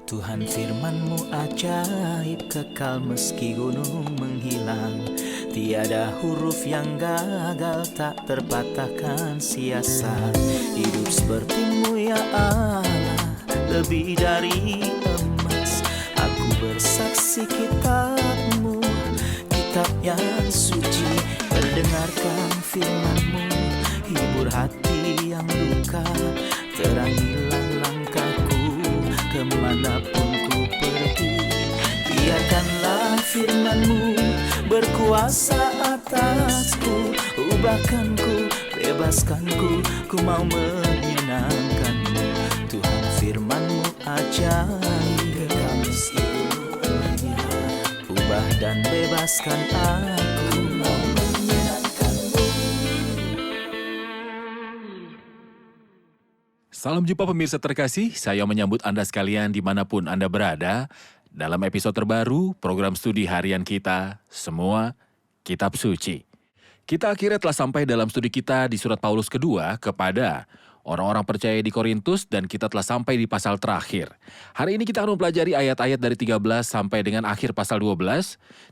Tuhan firman-Mu ajaib, kekal meski gunung menghilang. Tiada huruf yang gagal, tak terpatahkan siasat. Hidup seperti-Mu ya Allah, lebih dari emas. Aku bersaksi kitab-Mu, kitab yang suci. Terdengarkan firman-Mu, hibur hati yang luka. Terangilah langkahku kemanapun ku pergi. Biarkanlah firman-Mu berkuasa atasku. Ubahkanku, bebaskanku, ku mau menyenangkan-Mu. Tuhan firman-Mu ajaib, kekal meski gunung menghilang. Ubah dan bebaskan aku, mau menyenangkan-Mu. Salam jumpa pemirsa terkasih, saya menyambut Anda sekalian dimanapun Anda berada dalam episode terbaru program studi harian kita, Semua Kitab Suci. Kita akhirnya telah sampai dalam studi kita di surat Paulus kedua kepada orang-orang percaya di Korintus dan kita telah sampai di pasal terakhir. Hari ini kita akan mempelajari ayat-ayat dari 13 sampai dengan akhir pasal 12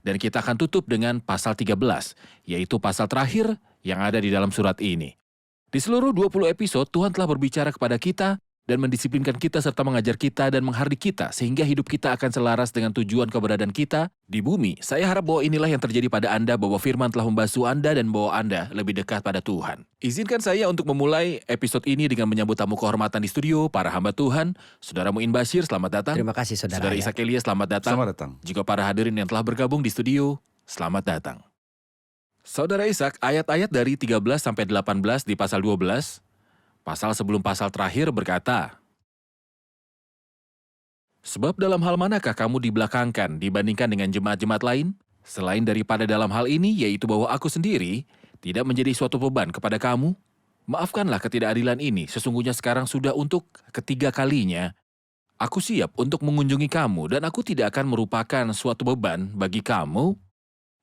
dan kita akan tutup dengan pasal 13, yaitu pasal terakhir yang ada di dalam surat ini. Di seluruh 20 episode, Tuhan telah berbicara kepada kita dan mendisiplinkan kita serta mengajar kita dan menghardik kita sehingga hidup kita akan selaras dengan tujuan keberadaan kita di bumi. Saya harap bahwa inilah yang terjadi pada Anda, bahwa firman telah membasuh Anda dan bahwa Anda lebih dekat pada Tuhan. Izinkan saya untuk memulai episode ini dengan menyambut tamu kehormatan di studio, para hamba Tuhan. Saudara Muin Bashir, selamat datang. Terima kasih saudara. Saudara Ishak Elia, selamat datang. Selamat datang. Juga para hadirin yang telah bergabung di studio, selamat datang. Saudara Ishak, ayat-ayat dari 13 sampai 18 di pasal 12, pasal sebelum pasal terakhir berkata, sebab dalam hal manakah kamu dibelakangkan dibandingkan dengan jemaat-jemaat lain? Selain daripada dalam hal ini, yaitu bahwa aku sendiri tidak menjadi suatu beban kepada kamu. Maafkanlah ketidakadilan ini, sesungguhnya sekarang sudah untuk ketiga kalinya. Aku siap untuk mengunjungi kamu dan aku tidak akan merupakan suatu beban bagi kamu.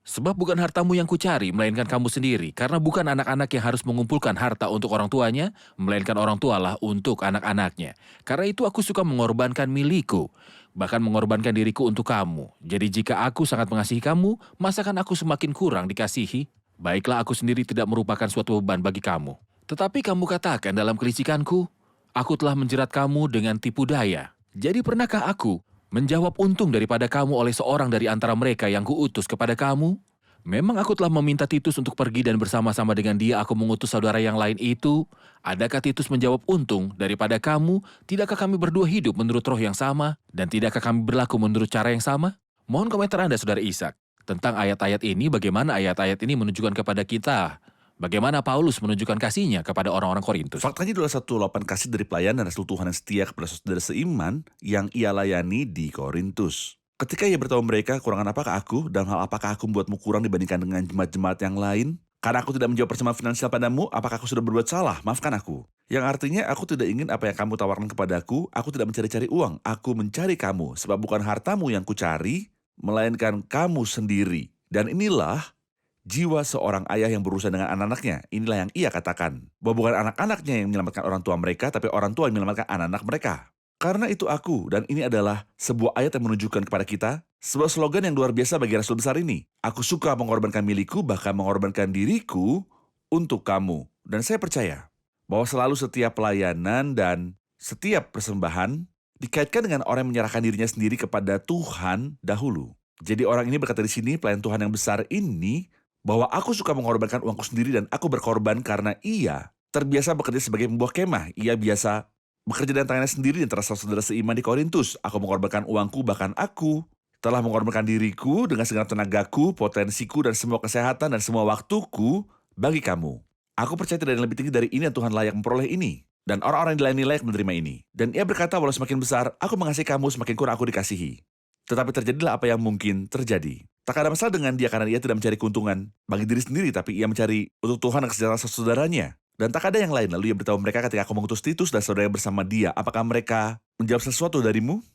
Sebab bukan hartamu yang kucari, melainkan kamu sendiri. Karena bukan anak-anak yang harus mengumpulkan harta untuk orang tuanya, melainkan orang tualah untuk anak-anaknya. Karena itu aku suka mengorbankan milikku, bahkan mengorbankan diriku untuk kamu. Jadi jika aku sangat mengasihi kamu, masakan aku semakin kurang dikasihi? Baiklah, aku sendiri tidak merupakan suatu beban bagi kamu. Tetapi kamu katakan dalam kelicikanku, aku telah menjerat kamu dengan tipu daya. Jadi pernahkah aku menjawab untung daripada kamu oleh seorang dari antara mereka yang kuutus kepada kamu? Memang aku telah meminta Titus untuk pergi dan bersama-sama dengan dia aku mengutus saudara yang lain itu. Adakah Titus menjawab untung daripada kamu? Tidakkah kami berdua hidup menurut roh yang sama? Dan tidakkah kami berlaku menurut cara yang sama? Mohon komentar Anda, saudara Ishak, tentang ayat-ayat ini, bagaimana ayat-ayat ini menunjukkan kepada kita. Bagaimana Paulus menunjukkan kasihnya kepada orang-orang Korintus? Faktanya adalah satu luapan kasih dari pelayan dan Rasul Tuhan yang setia kepada saudara seiman yang ia layani di Korintus. Ketika ia beritahu mereka, kurangan apakah aku, dan hal apakah aku membuatmu kurang dibandingkan dengan jemaat-jemaat yang lain? Karena aku tidak menjawab persembahan finansial padamu, apakah aku sudah berbuat salah? Maafkan aku. Yang artinya aku tidak ingin apa yang kamu tawarkan kepadaku, aku tidak mencari-cari uang, aku mencari kamu, sebab bukan hartamu yang kucari, melainkan kamu sendiri. Dan inilah jiwa seorang ayah yang berurusan dengan anak-anaknya. Inilah yang ia katakan. Bahwa bukan anak-anaknya yang menyelamatkan orang tua mereka, tapi orang tua yang menyelamatkan anak-anak mereka. Karena itu aku, dan ini adalah sebuah ayat yang menunjukkan kepada kita sebuah slogan yang luar biasa bagi Rasul besar ini. Aku suka mengorbankan milikku, bahkan mengorbankan diriku untuk kamu. Dan saya percaya bahwa selalu setiap pelayanan dan setiap persembahan dikaitkan dengan orang yang menyerahkan dirinya sendiri kepada Tuhan dahulu. Jadi orang ini berkata di sini, pelayan Tuhan yang besar ini, bahwa aku suka mengorbankan uangku sendiri dan aku berkorban karena ia terbiasa bekerja sebagai pembuah kemah. Ia biasa bekerja dengan tangannya sendiri dan terasa saudara seiman di Korintus. Aku mengorbankan uangku, bahkan aku telah mengorbankan diriku dengan segenap tenagaku, potensiku, dan semua kesehatan dan semua waktuku bagi kamu. Aku percaya tidak ada yang lebih tinggi dari ini dan Tuhan layak memperoleh ini. Dan orang-orang yang dilayani layak menerima ini. Dan ia berkata, walau semakin besar, aku mengasihi kamu, semakin kurang aku dikasihi. Tetapi terjadilah apa yang mungkin terjadi. Tak ada masalah dengan dia karena ia tidak mencari keuntungan bagi diri sendiri, tapi ia mencari untuk Tuhan dan kesejahteraan saudaranya. Dan tak ada yang lain. Lalu ia beritahu mereka ketika aku mengutus Titus dan saudara bersama dia, apakah mereka menjawab sesuatu darimu?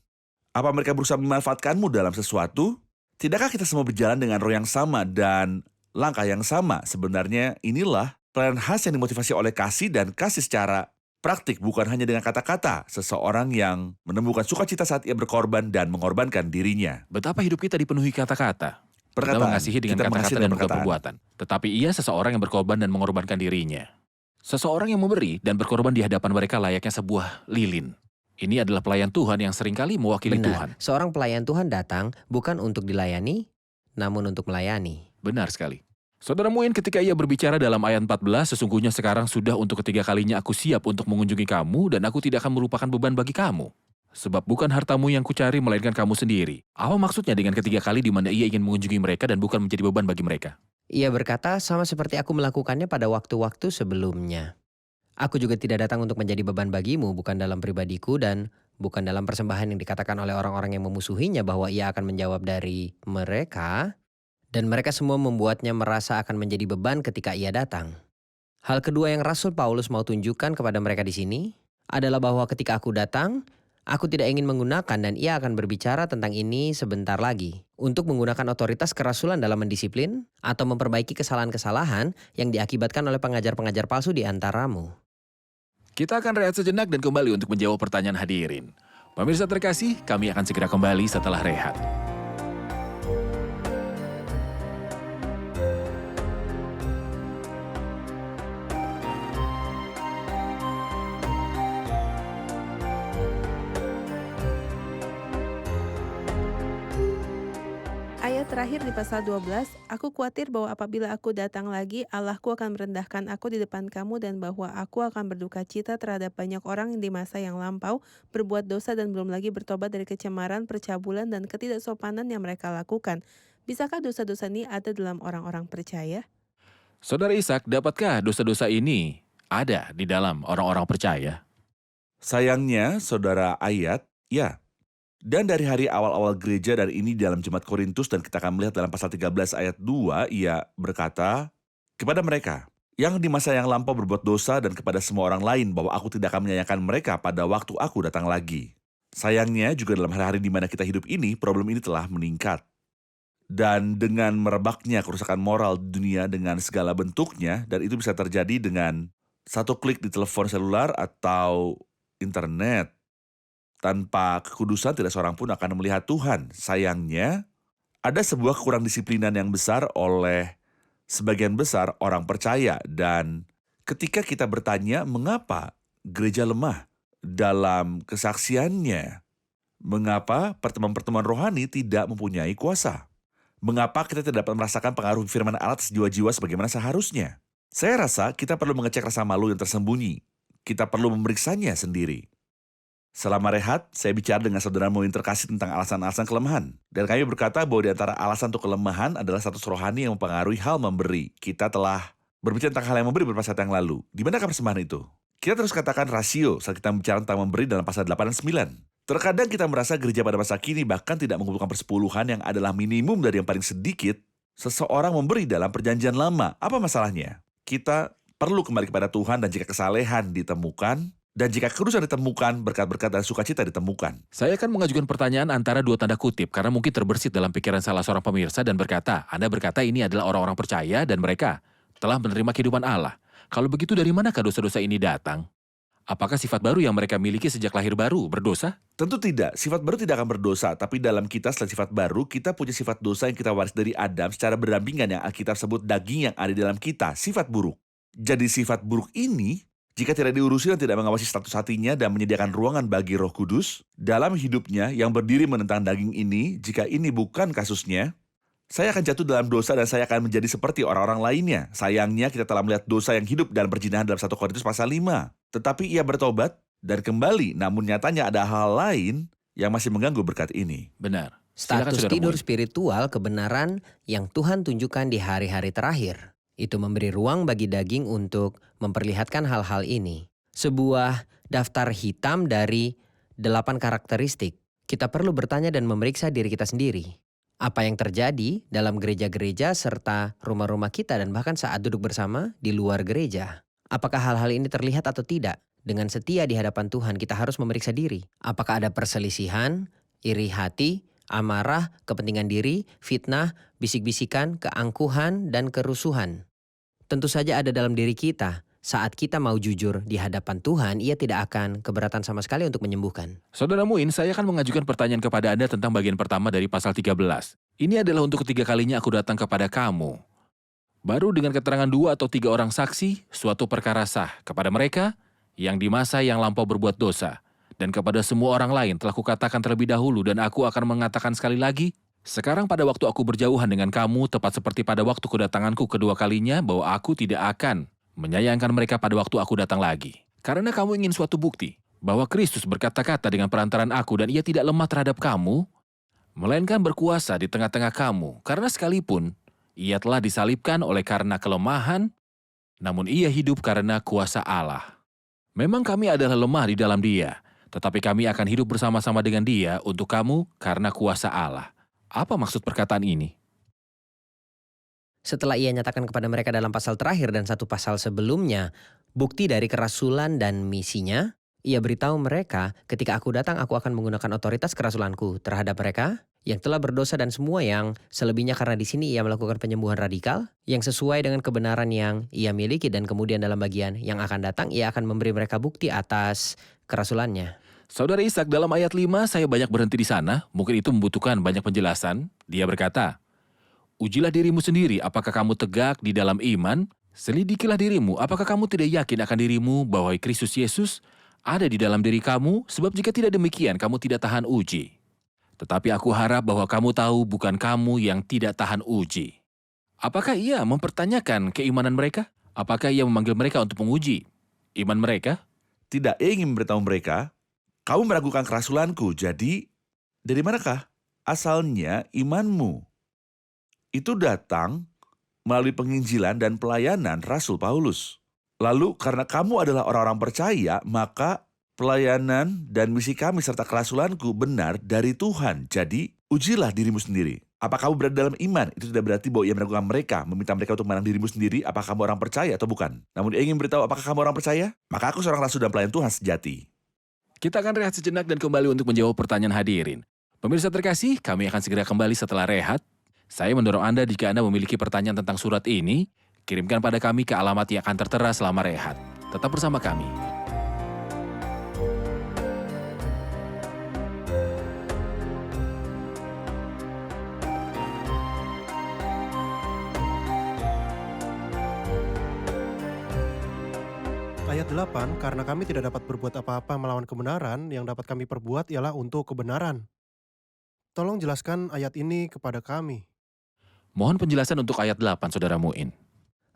Apa mereka berusaha memanfaatkanmu dalam sesuatu? Tidakkah kita semua berjalan dengan roh yang sama dan langkah yang sama? Sebenarnya inilah pelayanan khas yang dimotivasi oleh kasih dan kasih secara Praktik bukan hanya dengan kata-kata, seseorang yang menemukan sukacita saat ia berkorban dan mengorbankan dirinya. Betapa hidup kita dipenuhi kata-kata. Kita Perkataan, mengasihi dengan kita mengasihi kata-kata dan dengan bukan perkataan. perbuatan. Tetapi ia seseorang yang berkorban dan mengorbankan dirinya. Seseorang yang memberi dan berkorban di hadapan mereka layaknya sebuah lilin. Ini adalah pelayan Tuhan yang seringkali mewakili Tuhan. Benar, seorang pelayan Tuhan datang bukan untuk dilayani, namun untuk melayani. Benar sekali. Saudara Muin ketika ia berbicara dalam ayat 14, sesungguhnya sekarang sudah untuk ketiga kalinya aku siap untuk mengunjungi kamu dan aku tidak akan merupakan beban bagi kamu. Sebab bukan hartamu yang kucari melainkan kamu sendiri. Apa maksudnya dengan ketiga kali di mana ia ingin mengunjungi mereka dan bukan menjadi beban bagi mereka? Ia berkata, sama seperti aku melakukannya pada waktu-waktu sebelumnya. Aku juga tidak datang untuk menjadi beban bagimu, bukan dalam pribadiku dan bukan dalam persembahan yang dikatakan oleh orang-orang yang memusuhinya bahwa ia akan menjawab dari mereka, dan mereka semua membuatnya merasa akan menjadi beban ketika ia datang. Hal kedua yang Rasul Paulus mau tunjukkan kepada mereka di sini adalah bahwa ketika aku datang, aku tidak ingin menggunakan dan ia akan berbicara tentang ini sebentar lagi untuk menggunakan otoritas kerasulan dalam mendisiplin atau memperbaiki kesalahan-kesalahan yang diakibatkan oleh pengajar-pengajar palsu di antaramu. Kita akan rehat sejenak dan kembali untuk menjawab pertanyaan hadirin. Pemirsa terkasih, kami akan segera kembali setelah rehat. Ayat terakhir di pasal 12, aku khawatir bahwa apabila aku datang lagi, Allahku akan merendahkan aku di depan kamu dan bahwa aku akan berduka cita terhadap banyak orang yang di masa yang lampau berbuat dosa dan belum lagi bertobat dari kecemaran, percabulan, dan ketidaksopanan yang mereka lakukan. Bisakah dosa-dosa ini ada dalam orang-orang percaya? Saudara Ishak, dapatkah dosa-dosa ini ada di dalam orang-orang percaya? Sayangnya, saudara Ayat, ya. Dan dari hari awal-awal gereja dan ini dalam Jemaat Korintus dan kita akan melihat dalam pasal 13 ayat 2, ia berkata kepada mereka yang di masa yang lampau berbuat dosa dan kepada semua orang lain bahwa aku tidak akan menyayangkan mereka pada waktu aku datang lagi. Sayangnya juga dalam hari-hari di mana kita hidup ini, problem ini telah meningkat. Dan dengan merebaknya kerusakan moral di dunia dengan segala bentuknya, dan itu bisa terjadi dengan satu klik di telepon selular atau internet. Tanpa kekudusan tidak seorang pun akan melihat Tuhan. Sayangnya, ada sebuah kurang disiplinan yang besar oleh sebagian besar orang percaya. Dan ketika kita bertanya mengapa gereja lemah dalam kesaksiannya, mengapa pertemuan-pertemuan rohani tidak mempunyai kuasa, mengapa kita tidak dapat merasakan pengaruh firman Allah atas jiwa-jiwa sebagaimana seharusnya. Saya rasa kita perlu mengecek rasa malu yang tersembunyi. Kita perlu memeriksanya sendiri. Selama rehat, saya bicara dengan saudara Muin terkasih tentang alasan-alasan kelemahan. Dan kami berkata bahwa di antara alasan untuk kelemahan adalah status rohani yang mempengaruhi hal memberi. Kita telah berbicara tentang hal yang memberi beberapa saat yang lalu. Di manakah persembahan itu? Kita terus katakan rasio saat kita bicara tentang memberi dalam pasal 8 dan 9. Terkadang kita merasa gereja pada masa kini bahkan tidak mengumpulkan persepuluhan yang adalah minimum dari yang paling sedikit seseorang memberi dalam perjanjian lama. Apa masalahnya? Kita perlu kembali kepada Tuhan dan jika kesalehan ditemukan, dan jika kekudusan ditemukan, berkat-berkat dan sukacita ditemukan. Saya akan mengajukan pertanyaan antara dua tanda kutip karena mungkin terbersit dalam pikiran salah seorang pemirsa dan berkata, Anda berkata ini adalah orang-orang percaya dan mereka telah menerima kehidupan Allah. Kalau begitu dari manakah dosa-dosa ini datang? Apakah sifat baru yang mereka miliki sejak lahir baru berdosa? Tentu tidak, sifat baru tidak akan berdosa, tapi dalam kita selain sifat baru, kita punya sifat dosa yang kita waris dari Adam secara berdampingan yang Alkitab sebut daging yang ada di dalam kita, sifat buruk. Jadi sifat buruk ini, jika tidak diurusi dan tidak mengawasi status hatinya dan menyediakan ruangan bagi Roh Kudus dalam hidupnya yang berdiri menentang daging ini, jika ini bukan kasusnya, saya akan jatuh dalam dosa dan saya akan menjadi seperti orang-orang lainnya. Sayangnya kita telah melihat dosa yang hidup dan perzinahan dalam 1 Korintus pasal 5. Tetapi ia bertobat dan kembali, namun nyatanya ada hal lain yang masih mengganggu berkat ini. Benar. Silakan, Status Saudara tidur Muin. spiritual kebenaran yang Tuhan tunjukkan di hari-hari terakhir. Itu memberi ruang bagi daging untuk memperlihatkan hal-hal ini. Sebuah daftar hitam dari 8 karakteristik. Kita perlu bertanya dan memeriksa diri kita sendiri. Apa yang terjadi dalam gereja-gereja serta rumah-rumah kita dan bahkan saat duduk bersama di luar gereja. Apakah hal-hal ini terlihat atau tidak? Dengan setia di hadapan Tuhan kita harus memeriksa diri. Apakah ada perselisihan, iri hati, amarah, kepentingan diri, fitnah, bisik-bisikan, keangkuhan, dan kerusuhan? Tentu saja ada dalam diri kita. saat kita mau jujur di hadapan Tuhan, ia tidak akan keberatan sama sekali untuk menyembuhkan. Saudara Muin, saya akan mengajukan pertanyaan kepada Anda tentang bagian pertama dari pasal 13. Ini adalah untuk ketiga kalinya aku datang kepada kamu. Baru dengan keterangan 2 atau 3 orang saksi, suatu perkara sah kepada mereka yang di masa yang lampau berbuat dosa. Dan kepada semua orang lain telah kukatakan terlebih dahulu dan aku akan mengatakan sekali lagi, sekarang pada waktu aku berjauhan dengan kamu, tepat seperti pada waktu kedatanganku kedua kalinya, bahwa aku tidak akan menyayangkan mereka pada waktu aku datang lagi. Karena kamu ingin suatu bukti, bahwa Kristus berkata-kata dengan perantaran aku dan ia tidak lemah terhadap kamu, melainkan berkuasa di tengah-tengah kamu, karena sekalipun ia telah disalibkan oleh karena kelemahan, namun ia hidup karena kuasa Allah. Memang kami adalah lemah di dalam dia, tetapi kami akan hidup bersama-sama dengan dia untuk kamu karena kuasa Allah. Apa maksud perkataan ini? Setelah ia nyatakan kepada mereka dalam pasal terakhir dan satu pasal sebelumnya, bukti dari kerasulan dan misinya, ia beritahu mereka, ketika aku datang aku akan menggunakan otoritas kerasulanku terhadap mereka yang telah berdosa dan semua yang selebihnya, karena di sini ia melakukan penyembuhan radikal yang sesuai dengan kebenaran yang ia miliki, dan kemudian dalam bagian yang akan datang ia akan memberi mereka bukti atas kerasulannya. Saudara Ishak, dalam ayat 5 saya banyak berhenti di sana, mungkin itu membutuhkan banyak penjelasan. Dia berkata, ujilah dirimu sendiri, apakah kamu tegak di dalam iman? Selidikilah dirimu, apakah kamu tidak yakin akan dirimu bahwa Kristus Yesus ada di dalam diri kamu? Sebab jika tidak demikian, kamu tidak tahan uji. Tetapi aku harap bahwa kamu tahu bukan kamu yang tidak tahan uji. Apakah ia mempertanyakan keimanan mereka? Apakah ia memanggil mereka untuk menguji iman mereka? Tidak, ia ingin memberitahu mereka, kamu meragukan kerasulanku, jadi dari manakah asalnya imanmu? Itu datang melalui penginjilan dan pelayanan Rasul Paulus. Lalu karena kamu adalah orang-orang percaya, maka pelayanan dan misi kami serta kerasulanku benar dari Tuhan. Jadi, ujilah dirimu sendiri. Apa kamu berada dalam iman? Itu tidak berarti bahwa ia meragukan mereka, meminta mereka untuk menang dirimu sendiri, apakah kamu orang percaya atau bukan. Namun dia ingin beritahu, apakah kamu orang percaya? Maka aku seorang rasul dan pelayan Tuhan sejati. Kita akan rehat sejenak dan kembali untuk menjawab pertanyaan hadirin. Pemirsa terkasih, kami akan segera kembali setelah rehat. Saya mendorong Anda jika Anda memiliki pertanyaan tentang surat ini, kirimkan pada kami ke alamat yang akan tertera selama rehat. Tetap bersama kami. Ayat 8, karena kami tidak dapat berbuat apa-apa melawan kebenaran, yang dapat kami perbuat ialah untuk kebenaran. Tolong jelaskan ayat ini kepada kami. Mohon penjelasan untuk ayat 8, Saudara Muin.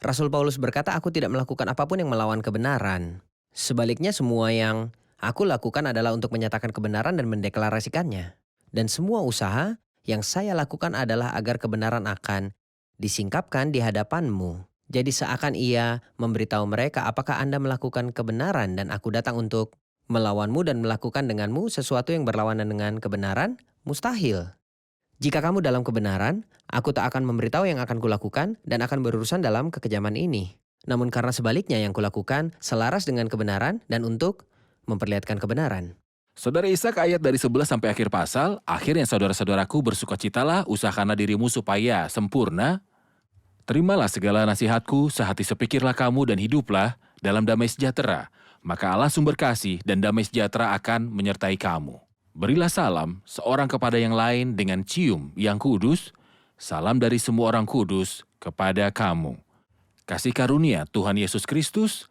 Rasul Paulus berkata, aku tidak melakukan apapun yang melawan kebenaran. Sebaliknya semua yang aku lakukan adalah untuk menyatakan kebenaran dan mendeklarasikannya. Dan semua usaha yang saya lakukan adalah agar kebenaran akan disingkapkan di hadapanmu. Jadi seakan ia memberitahu mereka, apakah Anda melakukan kebenaran dan aku datang untuk melawanmu dan melakukan denganmu sesuatu yang berlawanan dengan kebenaran? Mustahil. Jika kamu dalam kebenaran, aku tak akan memberitahu yang akan kulakukan dan akan berurusan dalam kekejaman ini. Namun karena sebaliknya yang kulakukan selaras dengan kebenaran dan untuk memperlihatkan kebenaran. Saudara Ishak, ayat dari 11 sampai akhir pasal, akhirnya saudara-saudaraku bersukacitalah, usahakanlah dirimu supaya sempurna. Terimalah segala nasihatku, sehati sepikirlah kamu dan hiduplah dalam damai sejahtera. Maka Allah sumber kasih dan damai sejahtera akan menyertai kamu. Berilah salam seorang kepada yang lain dengan cium yang kudus. Salam dari semua orang kudus kepada kamu. Kasih karunia Tuhan Yesus Kristus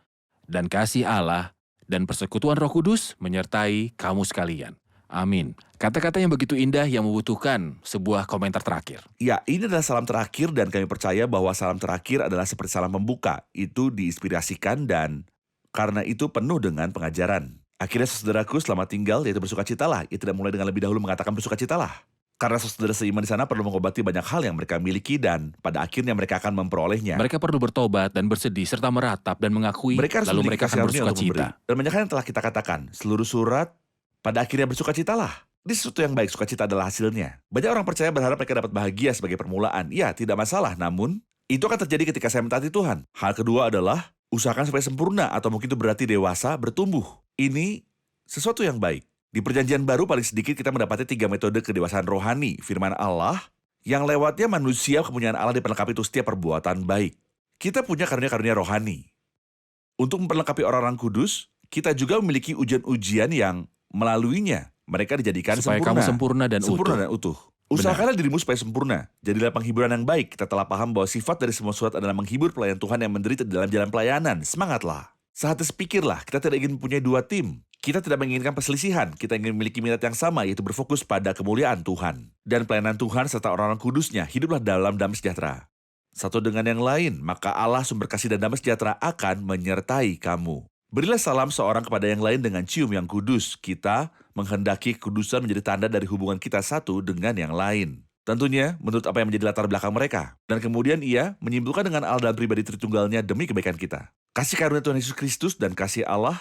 dan kasih Allah dan persekutuan Roh Kudus menyertai kamu sekalian. Amin. Kata-kata yang begitu indah yang membutuhkan sebuah komentar terakhir. Ya, ini adalah salam terakhir dan kami percaya bahwa salam terakhir adalah seperti salam pembuka. Itu diinspirasikan dan karena itu penuh dengan pengajaran. Akhirnya saudaraku, selamat tinggal, yaitu bersukacitalah. Ia tidak mulai dengan lebih dahulu mengatakan bersukacitalah. Karena saudara seiman di sana perlu mengobati banyak hal yang mereka miliki dan pada akhirnya mereka akan memperolehnya. Mereka perlu bertobat dan bersedih serta meratap dan mengakui, Mereka harus lalu mereka akan bersukacita. Dan banyak hal yang telah kita katakan, seluruh surat pada akhirnya bersukacitalah. Ini sesuatu yang baik, sukacita adalah hasilnya. Banyak orang percaya berharap mereka dapat bahagia sebagai permulaan. Ya, tidak masalah, namun itu akan terjadi ketika saya mentaati Tuhan. Hal kedua adalah usahakan supaya sempurna atau mungkin itu berarti dewasa, bertumbuh. Ini sesuatu yang baik. Di perjanjian baru paling sedikit kita mendapati 3 metode kedewasaan rohani. Firman Allah, yang lewatnya manusia kepunyaan Allah diperlengkapi untuk setiap perbuatan baik. Kita punya karunia-karunia rohani. Untuk memperlengkapi orang-orang kudus, kita juga memiliki ujian-ujian yang melaluinya mereka dijadikan Supaya sempurna. kamu sempurna dan utuh. Usahakanlah dirimu supaya sempurna. Jadilah penghiburan yang baik. Kita telah paham bahwa sifat dari semua surat adalah menghibur pelayan Tuhan yang menderita dalam jalan pelayanan. Semangatlah. Sehatis pikirlah, kita tidak ingin mempunyai dua tim. Kita tidak menginginkan perselisihan. Kita ingin memiliki minat yang sama, yaitu berfokus pada kemuliaan Tuhan. Dan pelayanan Tuhan serta orang-orang kudusnya hiduplah dalam damai sejahtera. Satu dengan yang lain, maka Allah sumber kasih dan damai sejahtera akan menyertai kamu. Berilah salam seorang kepada yang lain dengan cium yang kudus. Kita menghendaki kekudusan menjadi tanda dari hubungan kita satu dengan yang lain. Tentunya menurut apa yang menjadi latar belakang mereka. Dan kemudian ia menyimpulkan dengan Allah dan pribadi Tritunggalnya demi kebaikan kita. Kasih karunia Tuhan Yesus Kristus dan kasih Allah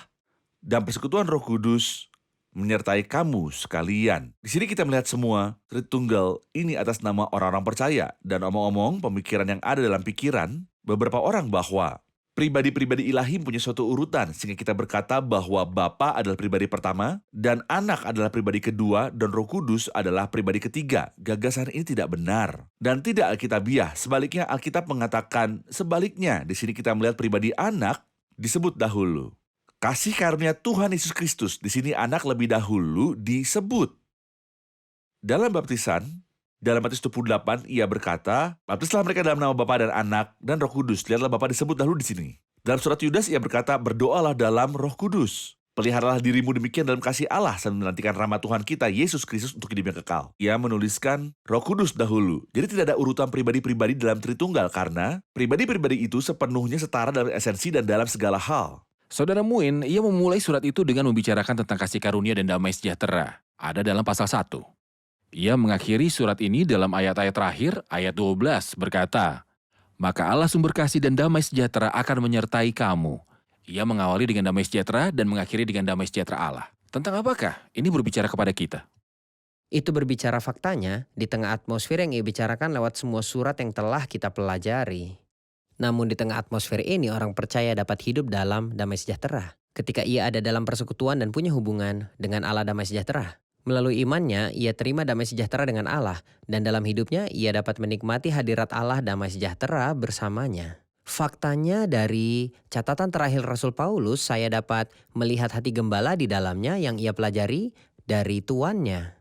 dan persekutuan Roh Kudus menyertai kamu sekalian. Di sini kita melihat semua Tritunggal ini atas nama orang-orang percaya. Dan omong-omong pemikiran yang ada dalam pikiran beberapa orang bahwa pribadi-pribadi ilahi punya suatu urutan, sehingga kita berkata bahwa Bapa adalah pribadi pertama, dan Anak adalah pribadi kedua, dan Roh Kudus adalah pribadi ketiga. Gagasan ini tidak benar dan tidak alkitabiah. Sebaliknya, Alkitab mengatakan sebaliknya. Di sini kita melihat pribadi Anak disebut dahulu. Kasih karunia Tuhan Yesus Kristus, di sini Anak lebih dahulu disebut. Dalam baptisan, dalam Matius 28, ia berkata, baptislah mereka dalam nama Bapa dan Anak dan Roh Kudus. Lihatlah Bapa disebut dahulu di sini. Dalam surat Yudas, ia berkata, berdoalah dalam Roh Kudus. Peliharalah dirimu demikian dalam kasih Allah sambil menantikan rahmat Tuhan kita, Yesus Kristus, untuk hidup yang kekal. Ia menuliskan Roh Kudus dahulu. Jadi tidak ada urutan pribadi-pribadi dalam Tritunggal, karena pribadi-pribadi itu sepenuhnya setara dalam esensi dan dalam segala hal. Saudara Muin, ia memulai surat itu dengan membicarakan tentang kasih karunia dan damai sejahtera. Ada dalam pasal 1. Ia mengakhiri surat ini dalam ayat-ayat terakhir, ayat 12, berkata, maka Allah sumber kasih dan damai sejahtera akan menyertai kamu. Ia mengawali dengan damai sejahtera dan mengakhiri dengan damai sejahtera Allah. Tentang apakah? Ini berbicara kepada kita. Itu berbicara faktanya di tengah atmosfer yang ia bicarakan lewat semua surat yang telah kita pelajari. Namun di tengah atmosfer ini orang percaya dapat hidup dalam damai sejahtera. Ketika ia ada dalam persekutuan dan punya hubungan dengan Allah damai sejahtera. Melalui imannya, ia terima damai sejahtera dengan Allah. Dan dalam hidupnya, ia dapat menikmati hadirat Allah damai sejahtera bersamanya. Faktanya dari catatan terakhir Rasul Paulus, saya dapat melihat hati gembala di dalamnya yang ia pelajari dari tuannya.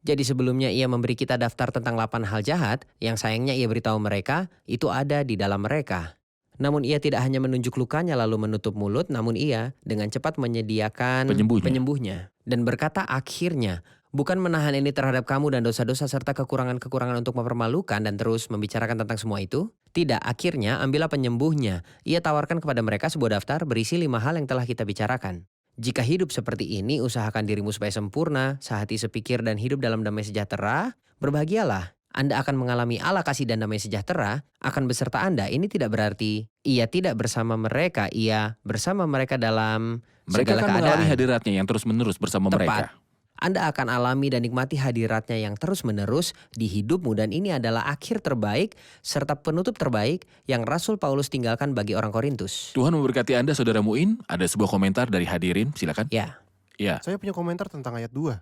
Jadi sebelumnya ia memberi kita daftar tentang 8 hal jahat yang sayangnya ia beritahu mereka itu ada di dalam mereka. Namun ia tidak hanya menunjuk lukanya lalu menutup mulut, namun ia dengan cepat menyediakan penyembuhnya. Dan berkata akhirnya, bukan menahan ini terhadap kamu dan dosa-dosa serta kekurangan-kekurangan untuk mempermalukan dan terus membicarakan tentang semua itu. Tidak, akhirnya ambillah penyembuhnya. Ia tawarkan kepada mereka sebuah daftar berisi 5 hal yang telah kita bicarakan. Jika hidup seperti ini, usahakan dirimu supaya sempurna, sehati sepikir dan hidup dalam damai sejahtera, berbahagialah. Anda akan mengalami Allah kasih dan damai sejahtera akan beserta Anda. Ini tidak berarti ia tidak bersama mereka, ia bersama mereka dalam Mereka segala akan keadaan. mengalami hadiratnya yang terus-menerus bersama mereka. Anda akan alami dan nikmati hadiratnya yang terus-menerus di hidupmu dan ini adalah akhir terbaik serta penutup terbaik yang Rasul Paulus tinggalkan bagi orang Korintus. Tuhan memberkati Anda, Saudara Muin. Ada sebuah komentar dari hadirin, silakan. Ya, Ya, Saya punya komentar tentang ayat 2.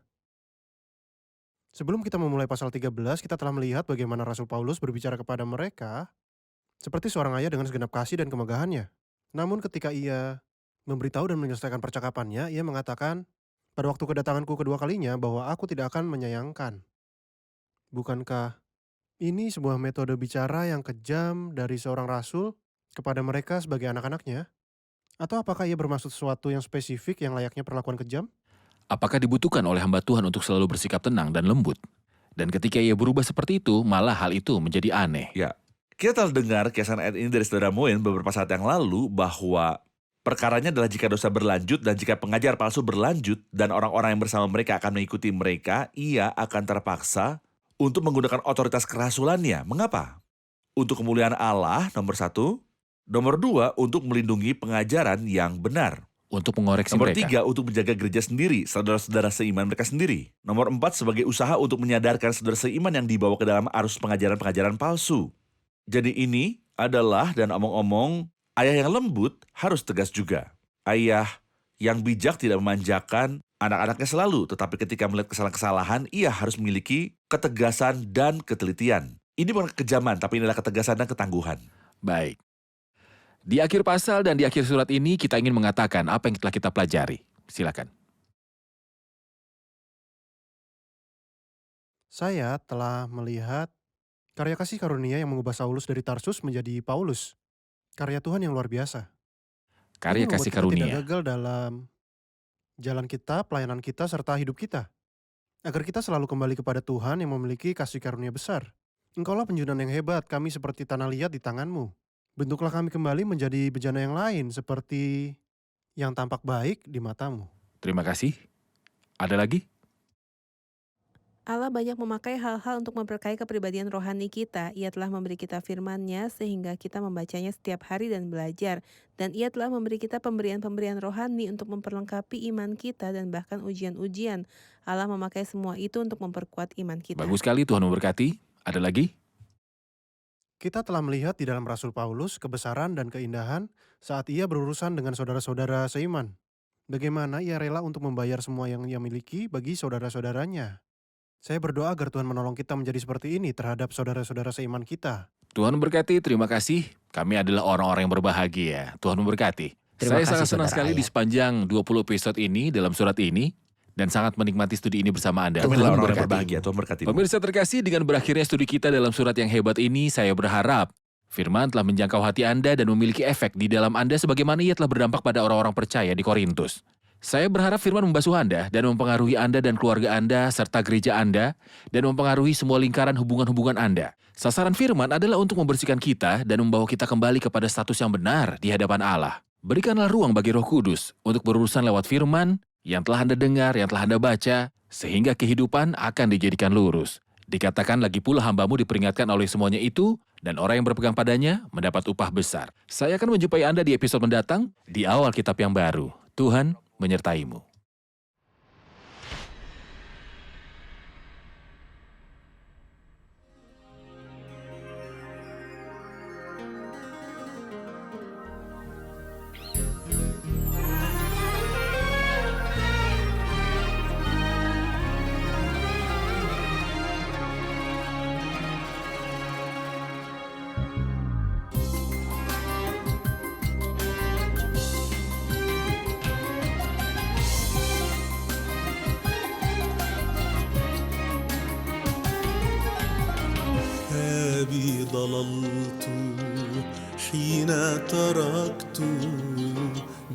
Sebelum kita memulai pasal 13, kita telah melihat bagaimana Rasul Paulus berbicara kepada mereka seperti seorang ayah dengan segenap kasih dan kemegahannya. Namun ketika ia memberitahu dan menyelesaikan percakapannya, ia mengatakan, pada waktu kedatanganku kedua kalinya bahwa aku tidak akan menyayangkan. Bukankah ini sebuah metode bicara yang kejam dari seorang rasul kepada mereka sebagai anak-anaknya? Atau apakah ia bermaksud sesuatu yang spesifik yang layaknya perlakuan kejam? apakah dibutuhkan oleh hamba Tuhan untuk selalu bersikap tenang dan lembut? Dan ketika ia berubah seperti itu, malah hal itu menjadi aneh. Ya, kita telah dengar kiasan ayat ini dari saudara Moen beberapa saat yang lalu bahwa perkaranya adalah jika dosa berlanjut dan jika pengajar palsu berlanjut dan orang-orang yang bersama mereka akan mengikuti mereka, ia akan terpaksa untuk menggunakan otoritas kerasulannya. Mengapa? Untuk kemuliaan Allah, nomor 1. Nomor 2, untuk melindungi pengajaran yang benar. Untuk mengoreksi Nomor mereka. 3, untuk menjaga gereja sendiri, saudara-saudara seiman mereka sendiri. Nomor 4, sebagai usaha untuk menyadarkan saudara seiman yang dibawa ke dalam arus pengajaran-pengajaran palsu. Jadi ini adalah, dan omong-omong, ayah yang lembut harus tegas juga. Ayah yang bijak tidak memanjakan anak-anaknya selalu, tetapi ketika melihat kesalahan-kesalahan, ia harus memiliki ketegasan dan ketelitian. Ini bukan kekejaman, tapi inilah ketegasan dan ketangguhan. Baik. Di akhir pasal dan di akhir surat ini kita ingin mengatakan apa yang telah kita pelajari. Silakan. Saya telah melihat karya kasih karunia yang mengubah Saulus dari Tarsus menjadi Paulus. Karya Tuhan yang luar biasa. Karya Ini membuat kasih kita tidak karunia. gagal dalam jalan kita, pelayanan kita, serta hidup kita. Agar kita selalu kembali kepada Tuhan yang memiliki kasih karunia besar. Engkaulah penjunan yang hebat, kami seperti tanah liat di tanganmu. Bentuklah kami kembali menjadi bejana yang lain, seperti yang tampak baik di matamu. Terima kasih. Ada lagi? Allah banyak memakai hal-hal untuk memperkaya kepribadian rohani kita. Ia telah memberi kita firman-Nya sehingga kita membacanya setiap hari dan belajar. Dan Ia telah memberi kita pemberian-pemberian rohani untuk memperlengkapi iman kita dan bahkan ujian-ujian. Allah memakai semua itu untuk memperkuat iman kita. Bagus sekali, Tuhan memberkati. Ada lagi? Kita telah melihat di dalam Rasul Paulus kebesaran dan keindahan saat ia berurusan dengan saudara-saudara seiman. Bagaimana ia rela untuk membayar semua yang ia miliki bagi saudara-saudaranya. Saya berdoa agar Tuhan menolong kita menjadi seperti ini terhadap saudara-saudara seiman kita. Tuhan memberkati, terima kasih. Kami adalah orang-orang yang berbahagia. Tuhan memberkati. Terima Saya kasih, sangat senang Saudara sekali di Ayat. sepanjang 20 episode ini dalam surat ini dan sangat menikmati studi ini bersama Anda. Kami Tuhan adalah orang-orang yang memberkati. berbahagia. Tuhan berkati. Pemirsa terkasih, dengan berakhirnya studi kita dalam surat yang hebat ini, saya berharap firman telah menjangkau hati Anda dan memiliki efek di dalam Anda sebagaimana ia telah berdampak pada orang-orang percaya di Korintus. Saya berharap firman membasuh Anda dan mempengaruhi Anda dan keluarga Anda serta gereja Anda dan mempengaruhi semua lingkaran hubungan-hubungan Anda. Sasaran firman adalah untuk membersihkan kita dan membawa kita kembali kepada status yang benar di hadapan Allah. Berikanlah ruang bagi Roh Kudus untuk berurusan lewat firman yang telah Anda dengar, yang telah Anda baca, sehingga kehidupan akan dijadikan lurus. Dikatakan lagi pula hambamu diperingatkan oleh semuanya itu, dan orang yang berpegang padanya mendapat upah besar. Saya akan menjumpai Anda di episode mendatang, di awal kitab yang baru. Tuhan menyertaimu. أبي ضللت حين تركت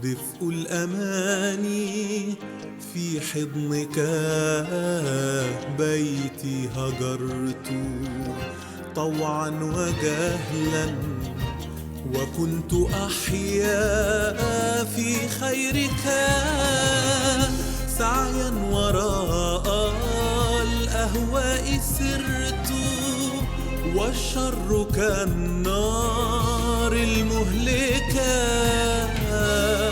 دفء الأماني في حضنك بيتي هجرت طوعا وجهلا وكنت أحيا في خيرك سعيا وراء الأهواء سرت والشر كالنار المهلكة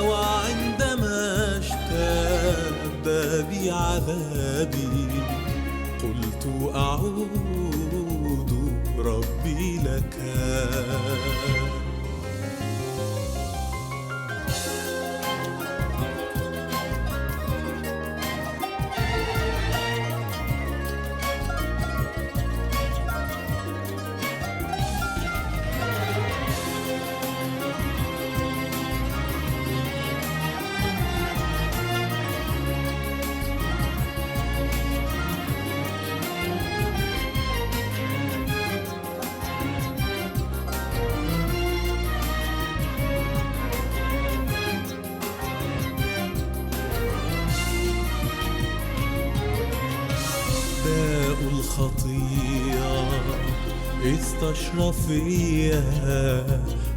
وعندما اشتد بي عذابي قلت أعود ربي لك داء الخطيئة استشرف فيها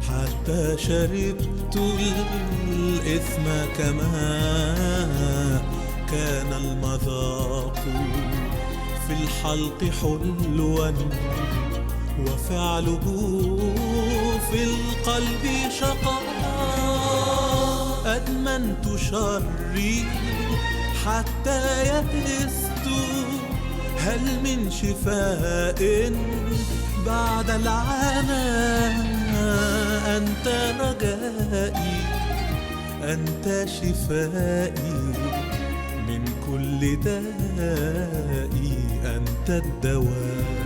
حتى شربت الإثم كما كان المذاق في الحلق حلوا وفعله في القلب شقاء أدمنت شري حتى يئست هل من شفاء بعد العناء أنت رجائي أنت شفائي من كل دائي أنت الدواء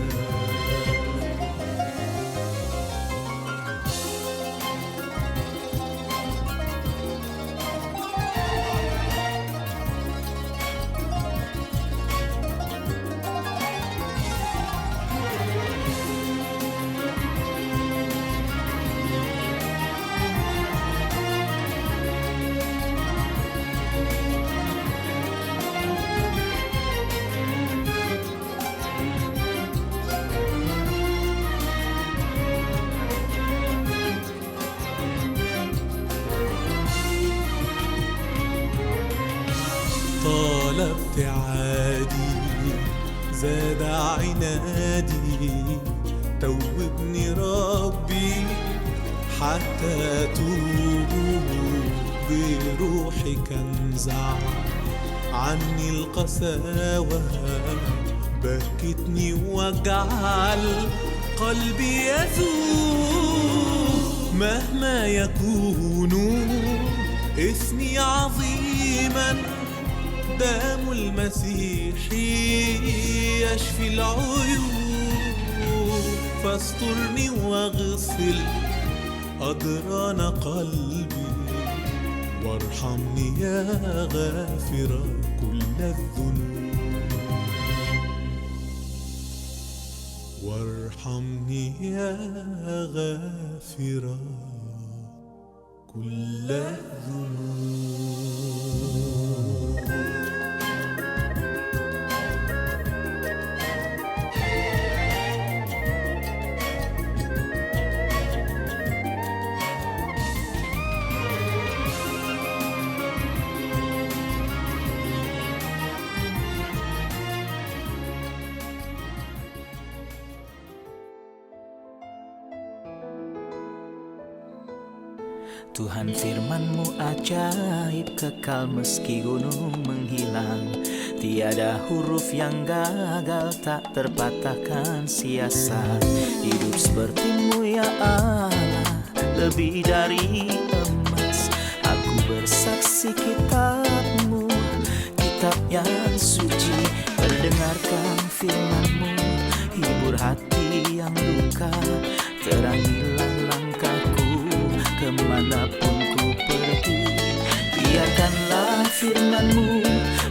طال ابتعادي زاد عنادي توبني ربي حتى أتوب بروحك انزع عني القساوة بكتني واجعل قلبي يذوب مهما يكون اسمي عظيما دم المسيح يشفي العيوب فاسترني واغسل أدران قلبي وارحمني يا غافر كل الذنوب وارحمني يا غافر كل الذنوب. Tuhan firman-Mu ajaib kekal meski gunung menghilang. Tiada huruf yang gagal tak terpatahkan siasat. Hidup seperti-Mu ya Allah lebih dari emas. Aku bersaksi kitab-Mu, kitab yang suci. Mendengarkan firman-Mu, hibur hati yang luka. Terangilah langkahku kemanapun ku pergi. Biarkanlah firman-Mu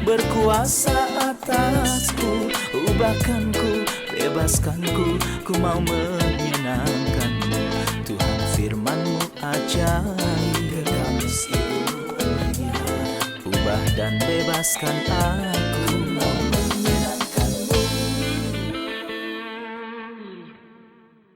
berkuasa atasku. Ubahkanku, bebaskanku, ku mau menyenangkan-Mu. Tuhan firman-Mu ajaib, kekal meski ubah dan bebaskan aku.